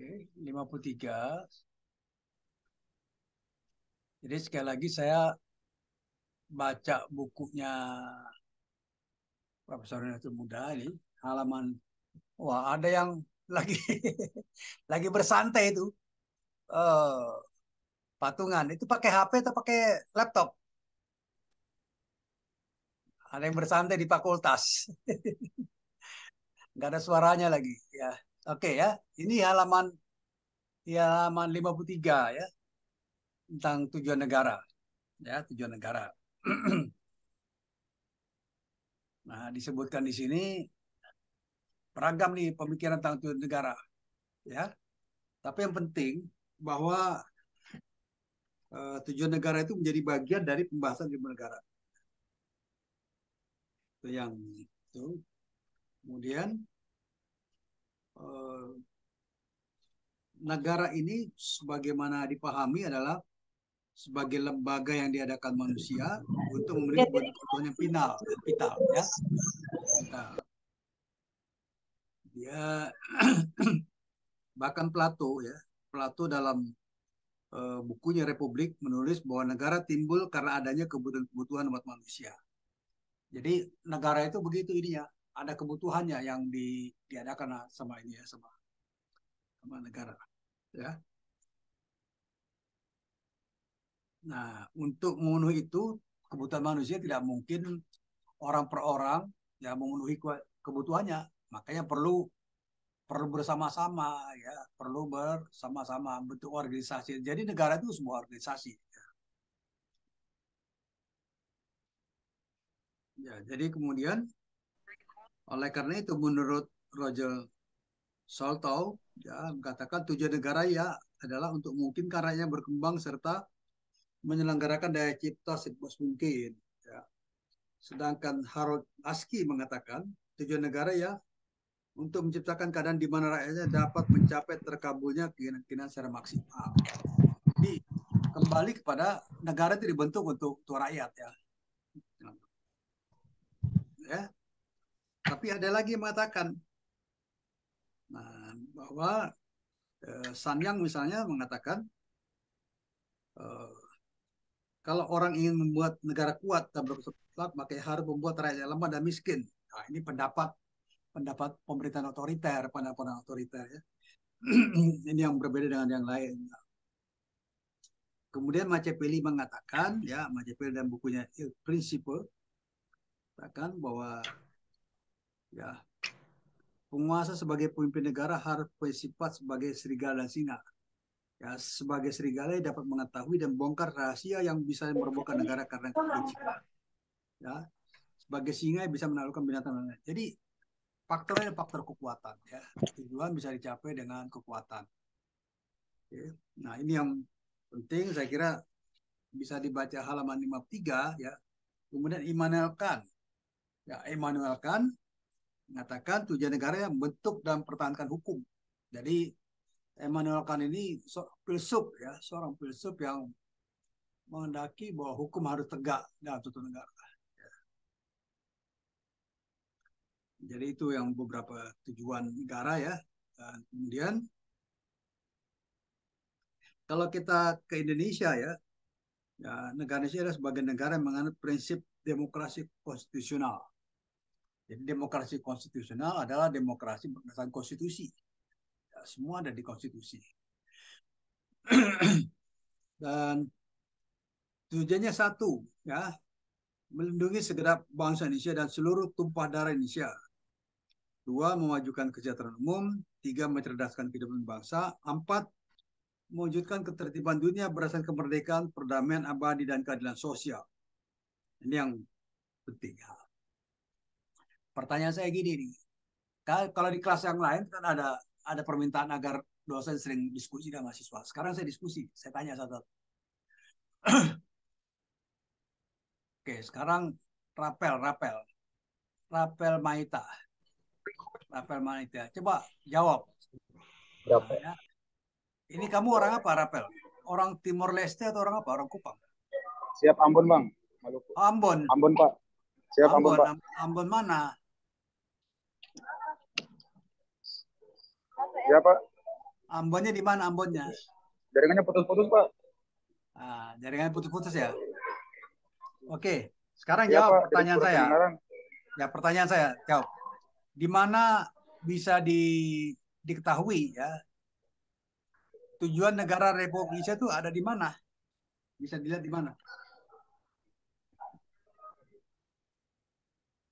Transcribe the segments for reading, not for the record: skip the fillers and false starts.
Oke, 53. Jadi sekali lagi saya baca bukunya Profesor Renato Muda ini halaman, wah ada yang lagi lagi bersantai itu, eh patungan itu pakai HP atau pakai laptop? Ada yang bersantai di fakultas, nggak ada suaranya lagi ya. Oke ya, ini halaman 53 ya, tentang tujuan negara ya, tujuan negara. Nah, disebutkan di sini beragam nih pemikiran tentang tujuan negara ya. Tapi yang penting bahwa tujuan negara itu menjadi bagian dari pembahasan tujuan negara. Itu yang itu. Kemudian eh, negara ini sebagaimana dipahami adalah sebagai lembaga yang diadakan manusia untuk memenuhi kebutuhan yang vital ya. Nah, dia bahkan Plato dalam bukunya Republik menulis bahwa negara timbul karena adanya kebutuhan umat manusia. Jadi negara itu begitu ininya, ada kebutuhannya yang diadakan sama ini ya, sama negara ya. Nah, untuk memenuhi itu kebutuhan manusia tidak mungkin orang per orang ya memenuhi kebutuhannya. Makanya perlu perlu bersama-sama ya, perlu bersama-sama bentuk organisasi. Jadi negara itu sebuah organisasi. Ya, jadi kemudian oleh karena itu menurut Roger Saltow ya mengatakan tujuan negara ya adalah untuk memungkinkan rakyatnya berkembang serta menyelenggarakan daya cipta seluas mungkin. Ya. Sedangkan Harold Laski mengatakan tujuan negara ya untuk menciptakan keadaan di mana rakyatnya dapat mencapai terkabulnya keinginan secara maksimal. Jadi kembali kepada negara itu dibentuk untuk rakyat ya. Ya. Tapi ada lagi yang mengatakan bahwa Sanyang misalnya mengatakan kalau orang ingin membuat negara kuat dan berkesepak, maka harus membuat rakyat lemah dan miskin. Nah, ini pendapat pendapat pemerintahan otoriter, pendapat otoriter ya. Ini yang berbeda dengan yang lain. Kemudian Machiavelli mengatakan, ya Machiavelli dalam bukunya Il Principe, katakan bahwa ya penguasa sebagai pemimpin negara harus bersifat sebagai serigala dan singa. Ya, sebagai serigala dapat mengetahui dan bongkar rahasia yang bisa merobohkan negara karena kelicikan. Ya, sebagai singa bisa menaklukkan binatang lain. Jadi faktornya faktor kekuatan. Ya, tujuan bisa dicapai dengan kekuatan. Oke. Nah, ini yang penting saya kira bisa dibaca halaman 53 ya. Kemudian Immanuel Kant. Ya, Immanuel Kant mengatakan tujuan negara yang membentuk dan mempertahankan hukum. Jadi Immanuel Kant ini filsuf ya, seorang filsuf yang menghendaki bahwa hukum harus tegak dalam suatu negara. Jadi itu yang beberapa tujuan negara ya. Dan kemudian kalau kita ke Indonesia ya, negara Indonesia adalah sebagai negara yang menganut prinsip demokrasi konstitusional. Jadi demokrasi konstitusional adalah demokrasi berdasarkan konstitusi. Ya, semua ada di konstitusi. Dan tujuannya satu, ya, melindungi segenap bangsa Indonesia dan seluruh tumpah darah Indonesia. Dua, memajukan kesejahteraan umum. Tiga, mencerdaskan kehidupan bangsa. Empat, mewujudkan ketertiban dunia berdasarkan kemerdekaan, perdamaian abadi, dan keadilan sosial. Ini yang penting. Pertanyaan saya gini nih, kalau di kelas yang lain kan ada permintaan agar dosen sering diskusi dengan mahasiswa. Sekarang saya diskusi, saya tanya satu. Oke, sekarang Rapel Maita. Coba jawab. Nah, Berapa? ya. Ini kamu orang apa, Rapel? Orang Timor Leste atau orang apa? Orang Kupang? Siap Ambon, Bang. Maluku. Ambon. Ambon, Pak. Siap Ambon, Pak. Ambon mana? Siap, Pak. Ambonnya di mana Ambonnya? Jaringannya putus-putus, Pak. Nah, jaringan putus-putus ya. Oke, sekarang Iya, jawab Pak. Tidak pertanyaan kurang saya. kedengaran. Ya, pertanyaan saya jawab. Di mana bisa diketahui ya tujuan negara Republik Indonesia itu ada di mana? Bisa dilihat di mana?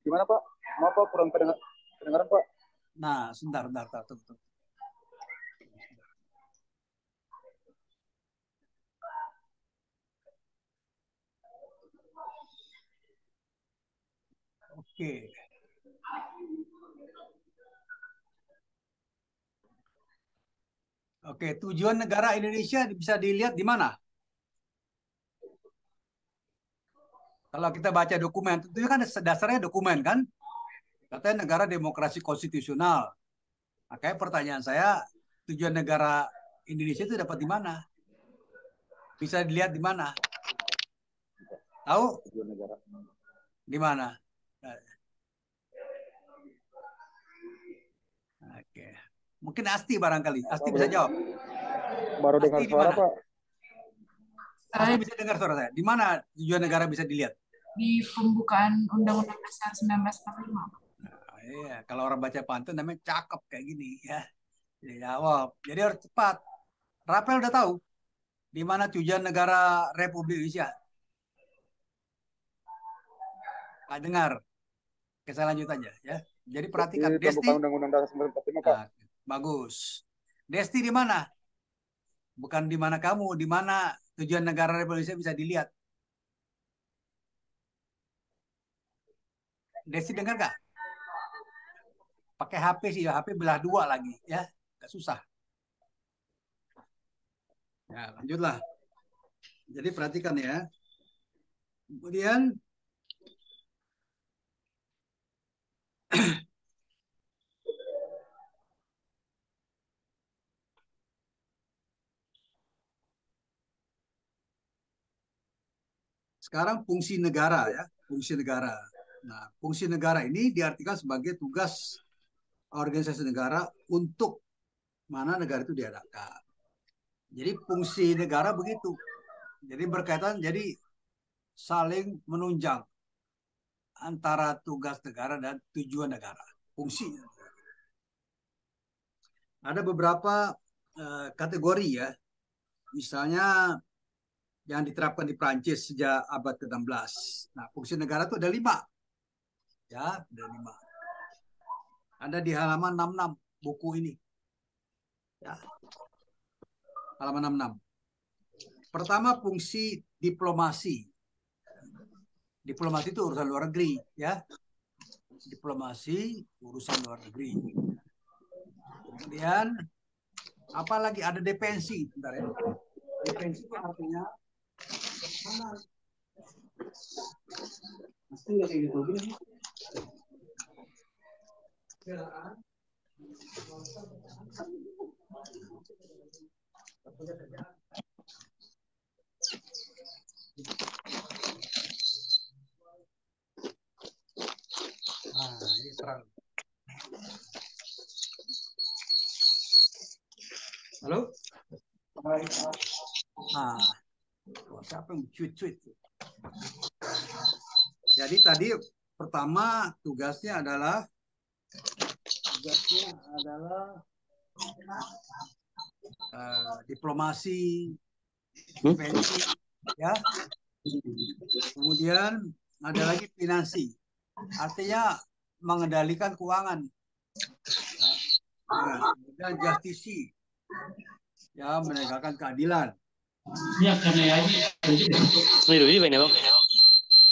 Gimana, Pak? Maaf, Pak. Kurang kedengaran, Pak. Nah, sebentar, tunggu. Oke. Oke, tujuan negara Indonesia bisa dilihat di mana? Kalau kita baca dokumen, itu kan dasarnya dokumen kan? Katanya negara demokrasi konstitusional. Makanya pertanyaan saya, tujuan negara Indonesia itu dapat di mana? Bisa dilihat di mana? Tahu? Tujuan negara. Di mana? Oke. Mungkin Asti barangkali. Asti bisa jawab. Baru Asti dengar di suara, mana? Pak. Asti bisa dengar suara saya. Di mana tujuan negara bisa dilihat? Di pembukaan Undang-Undang Dasar 1945. Nah, iya, kalau orang baca pantun namanya cakep kayak gini ya. Dia jawab. Jadi harus cepat. Rapel udah tahu di mana tujuan negara Republik Indonesia? Nggak dengar. Oke, saya lanjut aja ya. Jadi perhatikan. Di Desti, pembukaan Undang-Undang Dasar 1945, Pak. nah, bagus. Desti di mana? Bukan di mana kamu, di mana tujuan negara Republik Indonesia bisa dilihat. Desti dengar nggak? Pakai HP sih, ya. HP belah dua lagi ya. Nggak susah. Ya, lanjutlah. Jadi perhatikan ya. Kemudian sekarang fungsi negara ya, fungsi negara. Nah, fungsi negara ini diartikan sebagai tugas organisasi negara untuk mana negara itu diadakan. Jadi fungsi negara begitu. Jadi berkaitan, jadi saling menunjang antara tugas negara dan tujuan negara, fungsi. Ada beberapa kategori ya, misalnya yang diterapkan di Prancis sejak abad ke-16. Nah, fungsi negara itu ada 5. Ya, ada 5. Ada di halaman 66 buku ini. Ya. Halaman 66. Pertama, fungsi diplomasi. Diplomasi itu urusan luar negeri, ya. Diplomasi urusan luar negeri. Kemudian apa lagi? Ada defensi, bentar ya. Defensi itu artinya mana? Mesti nggak kayak gitu gini. Nah, ini terang. Halo? Nah, siapa yang cuit-cuit? Jadi tadi pertama tugasnya adalah diplomasi, defensi, ya. Kemudian ada lagi finansi, artinya mengendalikan keuangan. Nah, kemudian justisi, ya menegakkan keadilan.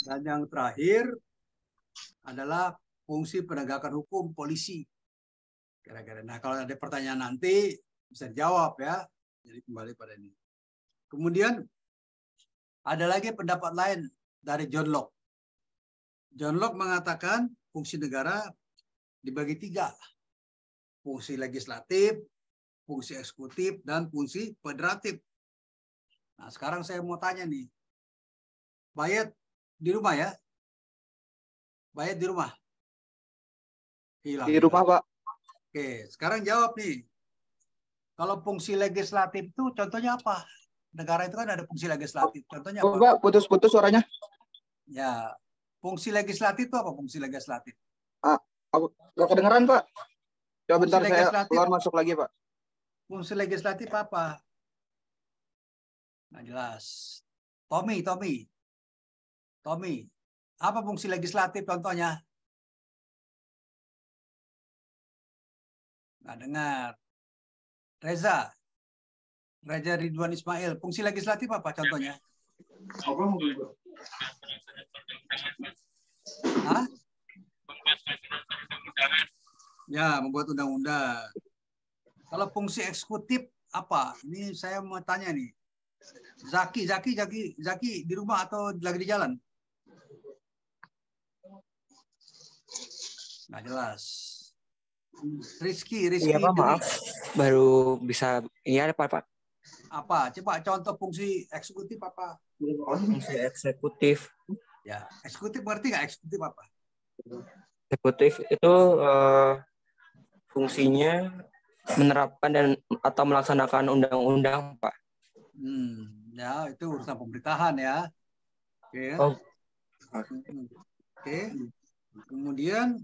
Dan yang terakhir adalah fungsi penegakan hukum polisi. Kira-kira. Nah, kalau ada pertanyaan nanti bisa dijawab ya. Jadi kembali pada ini. Kemudian ada lagi pendapat lain dari John Locke. John Locke mengatakan fungsi negara dibagi 3. Fungsi legislatif, fungsi eksekutif, dan fungsi federatif. Nah, sekarang saya mau tanya nih. Bayat di rumah ya? Bayat di rumah? Hilang. Di rumah, Pak. Oke, sekarang jawab nih. Kalau fungsi legislatif itu contohnya apa? Negara itu kan ada fungsi legislatif. Contohnya Oh, apa? Pak, putus-putus suaranya. Ya, fungsi legislatif itu apa fungsi legislatif? Ah, aku nggak kedengeran, Pak. Coba Fungsi bentar saya legislatif, keluar masuk lagi, Pak. fungsi legislatif apa? Nggak jelas. Tommy, apa fungsi legislatif contohnya? Nggak dengar. Reza Ridwan Ismail, fungsi legislatif apa contohnya? Hah? Ya, membuat undang-undang. Kalau fungsi eksekutif apa? Ini saya mau tanya nih. Zaki di rumah atau lagi di jalan? Nggak jelas. Rizky. Iya Pak, maaf. Baru bisa, iya Pak. Apa? Coba contoh fungsi eksekutif apa? Fungsi eksekutif. Ya, eksekutif ngerti nggak eksekutif apa? Eksekutif itu fungsinya menerapkan dan atau melaksanakan undang-undang, Pak. Ya itu urusan pemerintahan ya. Oke. Oh. Oke. Kemudian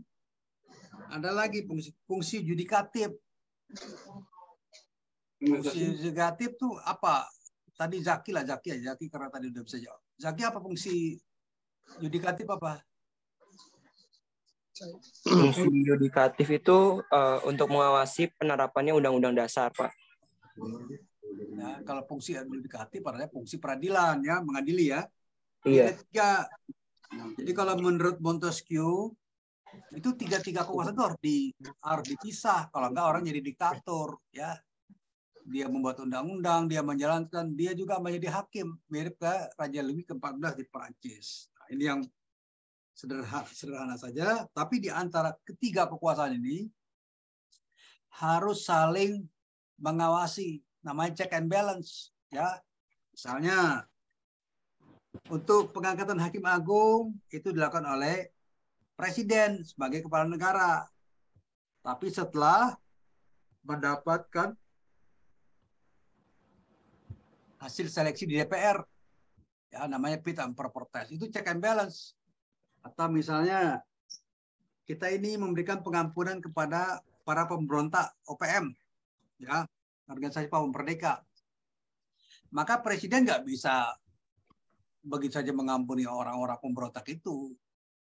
ada lagi fungsi yudikatif. Fungsi yudikatif tuh apa? Tadi Zaki karena tadi udah bisa jawab. Zaki apa fungsi yudikatif apa? Fungsi yudikatif itu untuk mengawasi penerapannya Undang-Undang Dasar, Pak. Ya, kalau fungsi yudikatif adalah fungsi peradilan ya, mengadili ya. Iya. Jadi kalau menurut Montesquieu itu tiga kekuasaan itu harus dipisah. Kalau enggak orang jadi diktator ya. Dia membuat undang-undang, dia menjalankan, dia juga menjadi hakim, mirip ke Raja Louis ke-14 di Perancis. Nah, ini yang sederhana saja, tapi di antara ketiga kekuasaan ini harus saling mengawasi, namanya check and balance ya. Misalnya untuk pengangkatan hakim agung itu dilakukan oleh presiden sebagai kepala negara. Tapi setelah mendapatkan hasil seleksi di DPR ya, namanya fit and proper test, itu check and balance. Atau misalnya kita ini memberikan pengampunan kepada para pemberontak OPM ya, organisasi Papua Merdeka, maka presiden nggak bisa begitu saja mengampuni orang-orang pemberontak itu.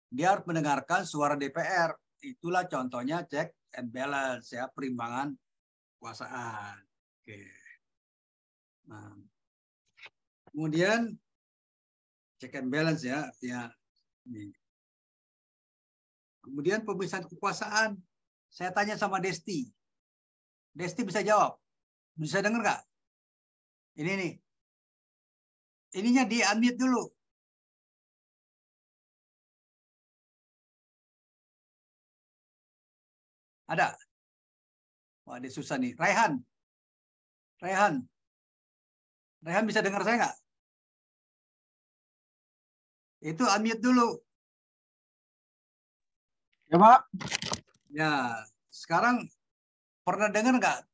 Dia harus mendengarkan suara DPR. Itulah contohnya check and balance ya, perimbangan kekuasaan. Oke. Nah, kemudian check and balance ya, artinya ini. Kemudian pemisahan kekuasaan. Saya tanya sama Desti. Desti bisa jawab. Bisa dengar nggak? Ini nih. Ininya di-unmute dulu. Ada? Wah, dia susah nih. Raihan bisa dengar saya nggak? Itu unmute dulu. Ya, Pak. Ya, sekarang pernah dengar nggak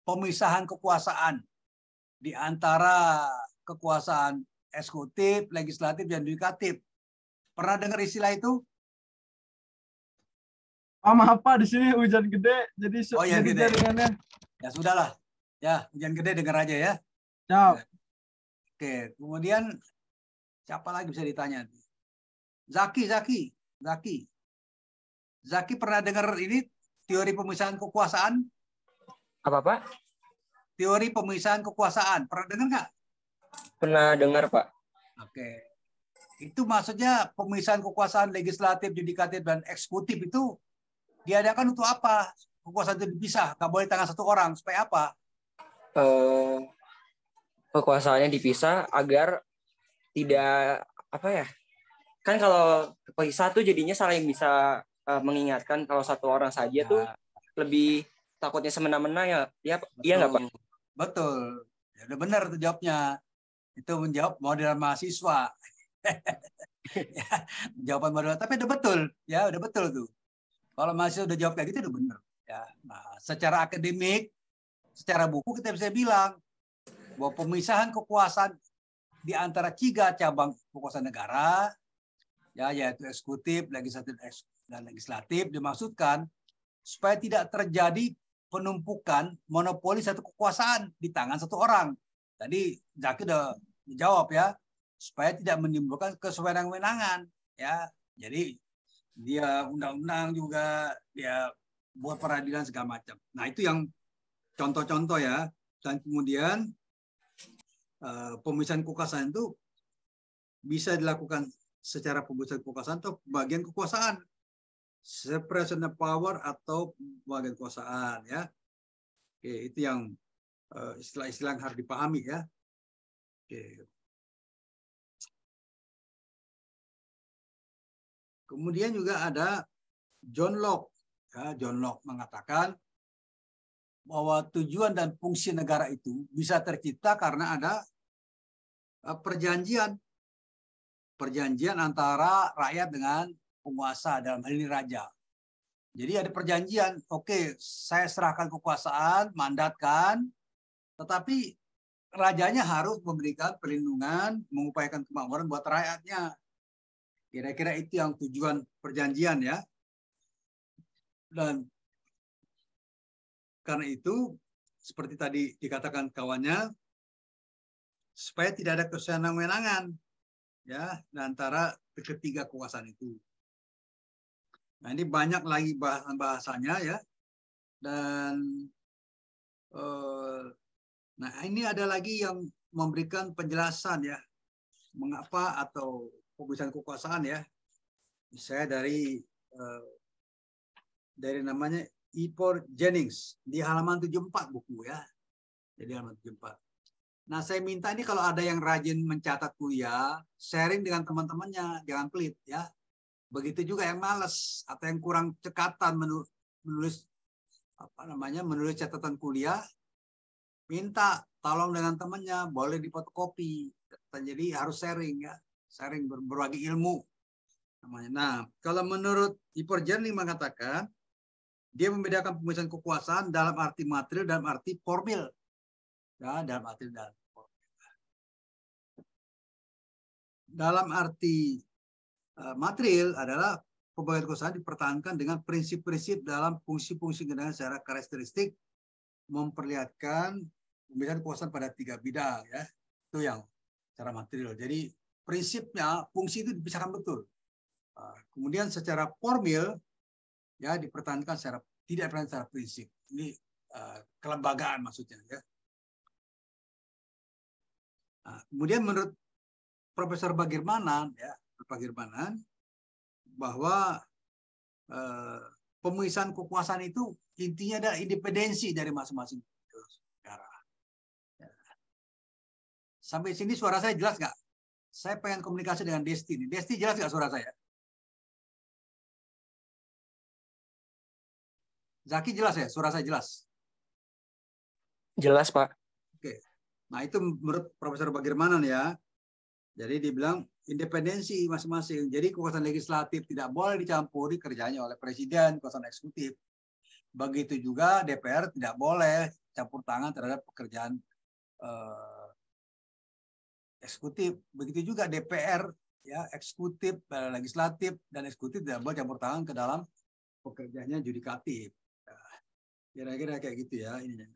pemisahan kekuasaan di antara kekuasaan eksekutif, legislatif, dan yudikatif? Pernah dengar istilah itu? Maaf Pak, di sini hujan gede, jadi iya, jadi gede. jaringannya. Ya sudahlah. Ya, hujan gede dengar aja ya. Siap. Oke, kemudian siapa lagi bisa ditanya? Zaki pernah dengar ini teori pemisahan kekuasaan? Apa, Pak? Teori pemisahan kekuasaan. Pernah dengar nggak? Pernah dengar, Pak. Oke. Itu maksudnya pemisahan kekuasaan legislatif, yudikatif, dan eksekutif itu diadakan untuk apa? Kekuasaan itu dipisah, nggak boleh tangan satu orang. Supaya apa? Kekuasaannya dipisah agar tidak, apa ya, kan kalau terpisah tuh jadinya saling bisa mengingatkan. Kalau satu orang saja tuh lebih takutnya semena-mena ya. Iya nggak, Pak? Betul. Ya, udah benar tuh jawabnya. Itu menjawab model mahasiswa. Ya, jawaban model, tapi udah betul. Ya, udah betul tuh. Kalau mahasiswa udah jawab kayak gitu udah benar. Ya, nah, secara akademik secara buku kita bisa bilang bahwa pemisahan kekuasaan di antara 3 cabang kekuasaan negara, ya, yaitu eksekutif, legislatif, dan legislatif, dimaksudkan supaya tidak terjadi penumpukan monopoli satu kekuasaan di tangan satu orang. Tadi Zaki udah dijawab ya, supaya tidak menimbulkan kesewenang-wenangan, ya. Jadi dia undang-undang juga, dia buat peradilan segala macam. Nah, itu yang contoh-contoh ya. Dan kemudian pemisahan kekuasaan itu bisa dilakukan secara pemisahan kekuasaan atau bagian kekuasaan, separation of power atau bagian kekuasaan, ya. Oke, itu yang istilah-istilah yang harus dipahami ya. Oke. Kemudian juga ada John Locke. Ya, John Locke mengatakan bahwa tujuan dan fungsi negara itu bisa tercipta karena ada perjanjian antara rakyat dengan penguasa, dalam hal ini raja. Jadi ada perjanjian, oke, saya serahkan kekuasaan, mandatkan, tetapi rajanya harus memberikan perlindungan, mengupayakan kemakmuran buat rakyatnya. Kira-kira itu yang tujuan perjanjian ya. Dan karena itu, seperti tadi dikatakan kawannya, supaya tidak ada kesenang-wenangan ya antara ketiga kekuasaan itu. Nah, ini banyak lagi bahasan-bahasanya ya. Dan nah, ini ada lagi yang memberikan penjelasan ya, mengapa atau pemisahan kekuasaan ya. Saya dari namanya E4 Jennings di halaman 74 buku ya. Jadi halaman 74. Nah, saya minta ini kalau ada yang rajin mencatat kuliah, sharing dengan teman-temannya, jangan pelit ya. Begitu juga yang malas atau yang kurang cekatan menulis menulis catatan kuliah, minta tolong dengan temannya, boleh difotokopi. Jadi harus sharing ya, sharing berbagi ilmu namanya. Nah, kalau menurut Iperjani mengatakan dia membedakan pemisahan kekuasaan dalam arti material, dalam arti formil. Ya, dalam arti material adalah pembagian kekuasaan dipertahankan dengan prinsip-prinsip dalam fungsi-fungsi negara secara karakteristik, memperlihatkan pembagian kekuasaan pada 3 bidang ya. Itu yang secara material. Jadi prinsipnya fungsi itu dipisahkan betul. Kemudian secara formil ya dipertahankan secara tidak pernah secara prinsip. Ini kelembagaan maksudnya ya. Nah, kemudian menurut Profesor Bagirmanan ya, bahwa pemisahan kekuasaan itu intinya adalah independensi dari masing-masing negara. Ya. Sampai sini suara saya jelas nggak? Saya pengen komunikasi dengan Desti. Desti jelas nggak suara saya? Zaki jelas ya? Suara saya jelas? Jelas, Pak. Oke. Nah, itu menurut Profesor Bagirmanan ya. Jadi dibilang independensi masing-masing. Jadi kekuasaan legislatif tidak boleh dicampuri kerjanya oleh presiden, kekuasaan eksekutif. Begitu juga DPR tidak boleh campur tangan terhadap pekerjaan eksekutif. Begitu juga DPR, ya, eksekutif, legislatif, dan eksekutif tidak boleh campur tangan ke dalam pekerjaannya yudikatif. Kira-kira kayak gitu ya ininya.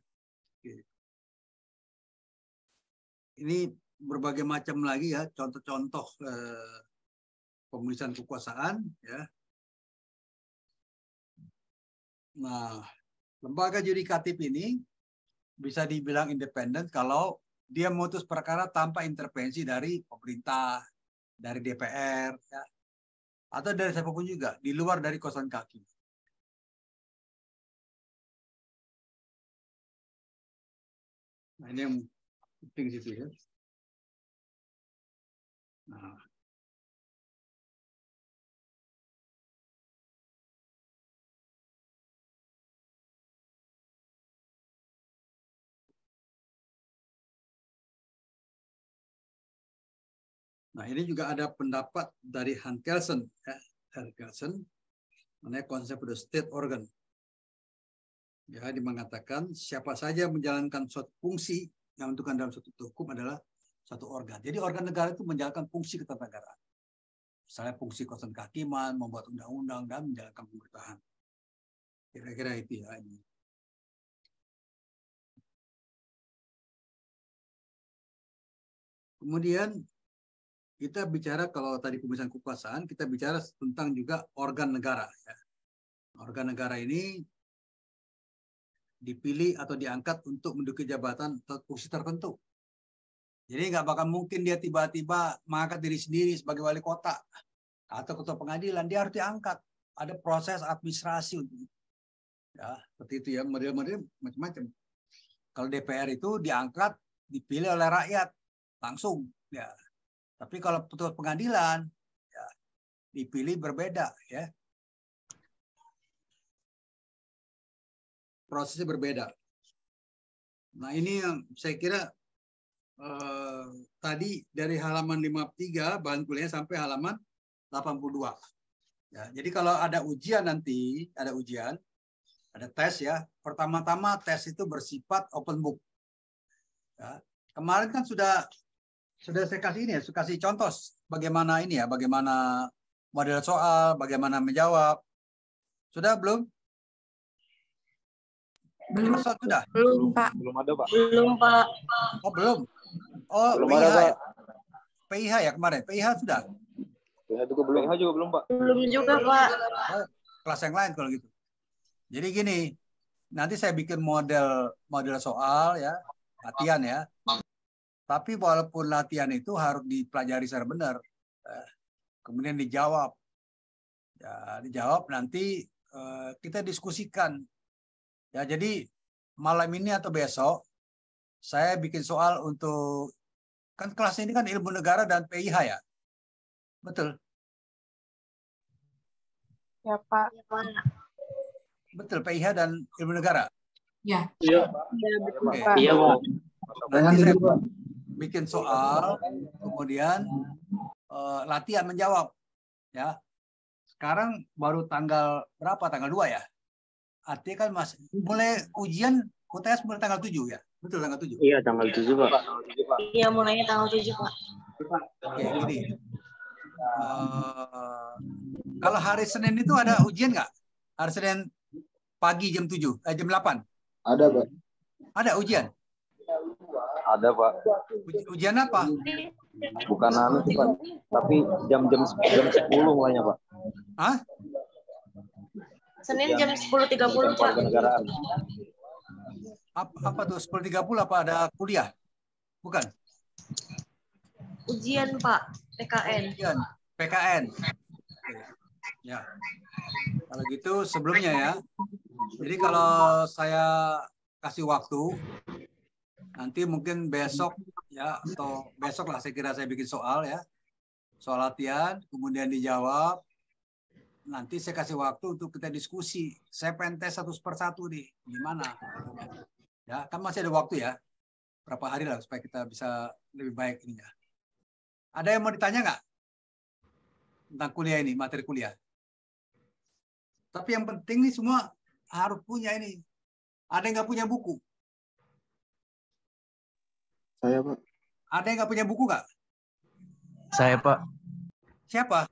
Ini berbagai macam lagi ya contoh-contoh pemisahan kekuasaan ya. Nah, lembaga yudikatif ini bisa dibilang independen kalau dia memutus perkara tanpa intervensi dari pemerintah, dari DPR ya, atau dari siapapun juga di luar dari kekuasaan hakim. Nah, ini yang penting situ ya. Nah, ini juga ada pendapat dari Hans Kelsen, ya, Hans Kelsen mengenai konsep the state organ. Ya, mengatakan siapa saja menjalankan suatu fungsi yang menentukan dalam suatu hukum adalah suatu organ. Jadi organ negara itu menjalankan fungsi ketatanegaraan. Misalnya fungsi kekuasaan kehakiman, membuat undang-undang, dan menjalankan pemerintahan. Kira-kira itu ya. Ini. Kemudian kita bicara kalau tadi pemisahan kekuasaan, kita bicara tentang juga organ negara. Ya. Organ negara ini dipilih atau diangkat untuk menduduki jabatan atau fungsi tertentu. Jadi nggak bakal mungkin dia tiba-tiba mengangkat diri sendiri sebagai wali kota atau ketua pengadilan, dia harus diangkat. Ada proses administrasi untuk itu. Ya, seperti itu ya, model-model macam-macam. Kalau DPR itu diangkat, dipilih oleh rakyat langsung. Ya. Tapi kalau ketua pengadilan, ya, dipilih berbeda, ya. Prosesnya berbeda. Nah ini yang saya kira tadi dari halaman 53 bahan kuliah sampai halaman 82. Ya, jadi kalau ada ujian nanti, ada ujian, ada tes ya. Pertama-tama tes itu bersifat open book. Ya. Kemarin kan sudah saya kasih ini ya, saya kasih contoh bagaimana ini ya, bagaimana model soal, bagaimana menjawab. Sudah belum? Belum. Sudah? Belum, Pak. Belum ada, Pak. Belum, Pak. Oh, belum. Oh, Belum PIH ada, Pak. ya? PIH ya kemarin? PIH sudah? PH juga belum, Pak. Belum juga, Pak. Oh, kelas yang lain kalau gitu. Jadi gini, nanti saya bikin model soal ya, latihan ya. Tapi walaupun latihan itu harus dipelajari secara benar. Kemudian dijawab. Ya, dijawab nanti kita diskusikan. Ya, jadi malam ini atau besok saya bikin soal untuk kan kelas ini kan ilmu negara dan PIH ya. Betul. Ya, Pak. Betul, PIH dan ilmu negara. Ya. Ya, betul, Oke. Pak. Iya, Pak. Nanti saya bikin soal, kemudian latihan menjawab. Ya. Sekarang baru tanggal berapa? Tanggal 2 ya? Artinya kan mulai ujian UTS mulai tanggal 7 ya? Betul, tanggal 7? Iya, tanggal 7, Pak. Iya, mulainya tanggal 7, Pak. Oke, gini. Kalau hari Senin itu ada ujian nggak? Hari Senin pagi jam 7, jam 8? Ada, Pak. Ada ujian? Ada, Pak. Ujian apa? Bukan anu sih, Pak. Tapi jam 10 mulainya, Pak. Hah? Senin jam 10.30, Pak. Kenegaraan. Apa tuh 10.30 apa ada kuliah? Bukan. Ujian, Pak. PKN. Ujian PKN. Ya. Kalau gitu sebelumnya ya. Jadi kalau saya kasih waktu nanti mungkin besok ya atau besok lah saya kira saya bikin soal ya. Soal latihan kemudian dijawab. Nanti saya kasih waktu untuk kita diskusi. Saya pengen tes satu persatu nih. Gimana? Ya, kan masih ada waktu ya. Berapa hari lah supaya kita bisa lebih baik ininya. Ada yang mau ditanya nggak? Tentang kuliah ini, materi kuliah. Tapi yang penting nih semua harus punya ini. Ada yang nggak punya buku? Saya, Pak. Ada yang nggak punya buku nggak? Saya, Pak. Siapa?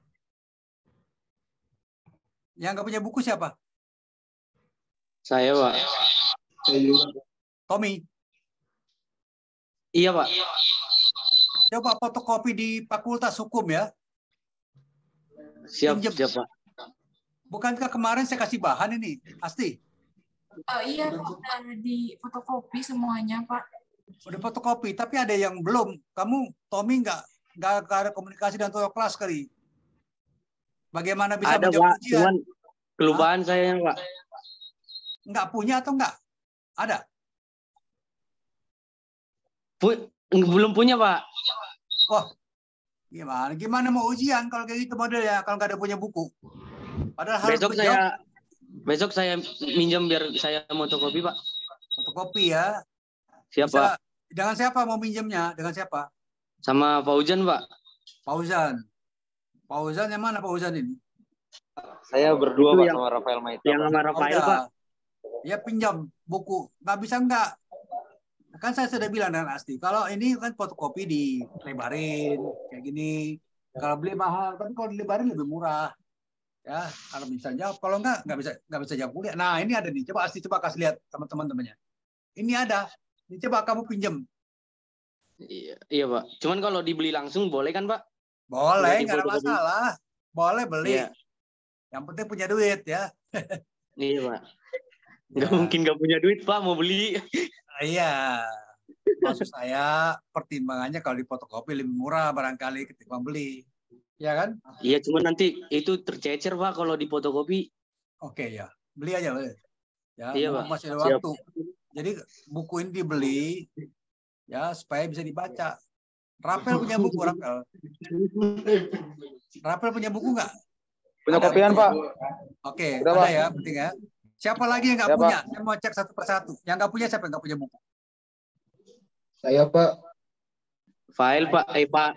Yang nggak punya buku siapa? Saya, Pak. Tommy. Iya, Pak. Coba fotokopi di Fakultas Hukum ya. Siap, Pinjem. siap, Pak. Bukankah kemarin saya kasih bahan ini? Asti. Iya, Pak. Udah di fotokopi semuanya, Pak. Udah fotokopi, tapi ada yang belum. Kamu, Tommy, nggak ada komunikasi dengan ketua kelas kali. Bagaimana bisa Ada, menjawab Pak. ujian? Cuman kelupaan saya, Pak. Nggak punya atau nggak? Ada? Belum punya, Pak. Wah, gimana mau ujian kalau kayak gitu modelnya, kalau nggak ada punya buku? Padahal harus Besok saya minjem biar saya fotokopi, Pak. fotokopi ya. Siap, Bisa, Pak. dengan siapa mau minjemnya? Dengan siapa? Sama Pak Ujan, Pak. Fauzan. Fauzan yang mana Fauzan ini? Saya berdua, Itu Pak, yang- sama Rafael Maita. Yang sama Rafael, udah. Pak. ya pinjam buku. Nggak bisa nggak. Kan saya sudah bilang dengan Asti, kalau ini kan fotokopi dilebarin kayak gini. Kalau beli mahal, tapi kalau dilebarin lebih murah. Ya, kalau bisa jawab, kalau nggak bisa jawab kuliah. Nah, ini ada nih. Coba Asti coba kasih lihat sama teman-temannya. Ini ada. Ini coba kamu pinjam. Iya Pak. Cuman kalau dibeli langsung boleh kan Pak? Boleh, Boleh nggak ada difotokopi. masalah. Boleh beli. Iya. Yang penting punya duit ya. Iya Pak. Nggak Ya. mungkin nggak punya duit Pak mau beli. Iya. Maksud saya pertimbangannya kalau difotokopi lebih murah barangkali ketimbang beli. Ya kan? Iya cuman nanti itu tercecer Pak kalau difotokopi. Oke ya. Beli aja. Beli. Ya, Iya, mumpung Pak. masih ada Siap. waktu. Jadi buku ini dibeli ya supaya bisa dibaca. Rapel punya buku, Rapel. Rapel punya buku nggak? Punya Ada kopian, buku ya? Pak. Oke, Udah, ada Pak. ya, penting ya. Siapa lagi yang nggak Ya, punya? Saya mau cek satu persatu. Yang nggak punya siapa yang nggak punya buku? Saya, Pak. File Pak. Pak.